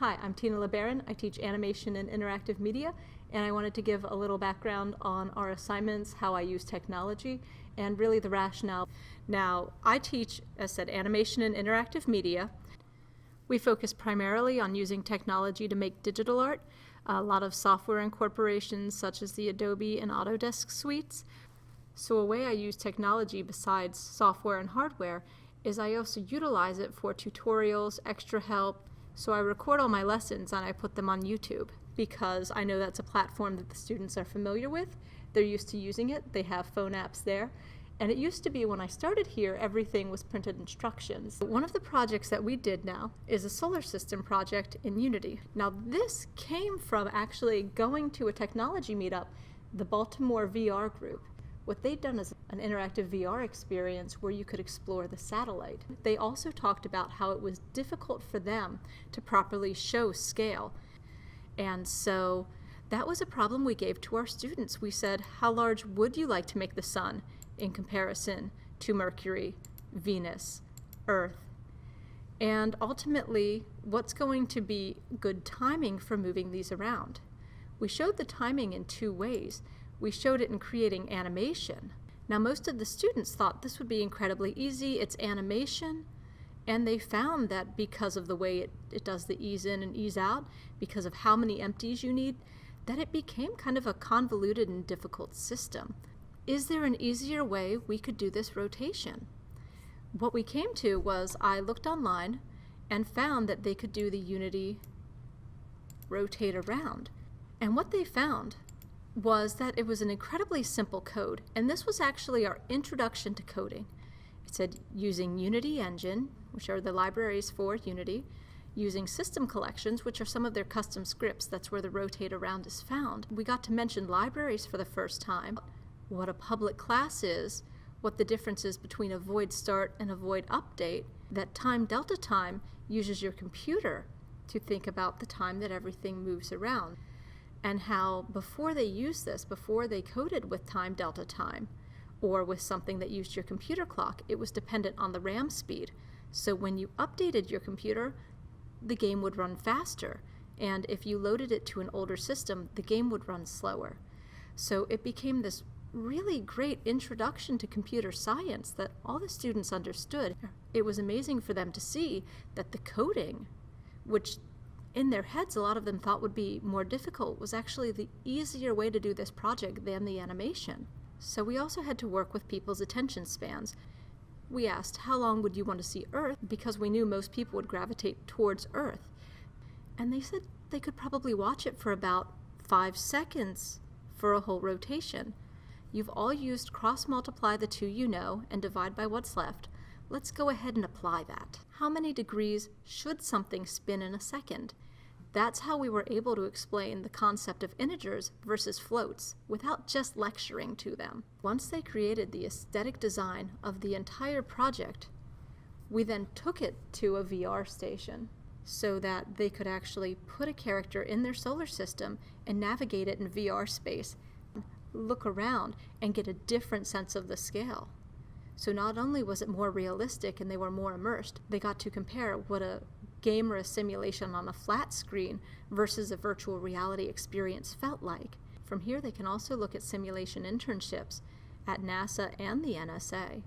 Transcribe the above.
Hi, I'm Tina LeBaron. I teach animation and interactive media, and I wanted to give a little background on our assignments, how I use technology, and really the rationale. Now, I teach, as said, animation and interactive media. We focus primarily on using technology to make digital art, a lot of software incorporations such as the Adobe and Autodesk suites. So a way I use technology besides software and hardware is I also utilize it for tutorials, extra help. So I record all my lessons and I put them on YouTube because I know that's a platform that the students are familiar with. They're used to using it. They have phone apps there. And it used to be when I started here, everything was printed instructions. One of the projects that we did now is a solar system project in Unity. Now this came from actually going to a technology meetup, the Baltimore VR group. What they'd done is an interactive VR experience where you could explore the satellite. They also talked about how it was difficult for them to properly show scale. And so that was a problem we gave to our students. We said, how large would you like to make the sun in comparison to Mercury, Venus, Earth? And ultimately, what's going to be good timing for moving these around? We showed the timing in two ways. We showed it in creating animation. Now most of the students thought this would be incredibly easy, it's animation, and they found that because of the way it does the ease in and ease out, because of how many empties you need, that it became kind of a convoluted and difficult system. Is there an easier way we could do this rotation? What we came to was I looked online and found that they could do the Unity rotate around. And what they found was that it was an incredibly simple code, and this was actually our introduction to coding. It said using Unity Engine, which are the libraries for Unity, using system collections, which are some of their custom scripts, that's where the rotate around is found. We got to mention libraries for the first time, what a public class is, what the difference is between a void start and a void update, that time delta time uses your computer to think about the time that everything moves around. And how before they used this, before they coded with time delta time, or with something that used your computer clock, it was dependent on the RAM speed. So when you updated your computer, the game would run faster. And if you loaded it to an older system, the game would run slower. So it became this really great introduction to computer science that all the students understood. It was amazing for them to see that the coding, which in their heads a lot of them thought would be more difficult, was actually the easier way to do this project than the animation. So we also had to work with people's attention spans. We asked, how long would you want to see Earth? Because we knew most people would gravitate towards Earth. And they said they could probably watch it for about 5 seconds for a whole rotation. You've all used cross-multiply the two you know and divide by what's left. Let's go ahead and apply that. How many degrees should something spin in a second? That's how we were able to explain the concept of integers versus floats without just lecturing to them. Once they created the aesthetic design of the entire project, we then took it to a VR station so that they could actually put a character in their solar system and navigate it in VR space, look around, and get a different sense of the scale. So not only was it more realistic and they were more immersed, they got to compare what a game or a simulation on a flat screen versus a virtual reality experience felt like. From here they can also look at simulation internships at NASA and the NSA.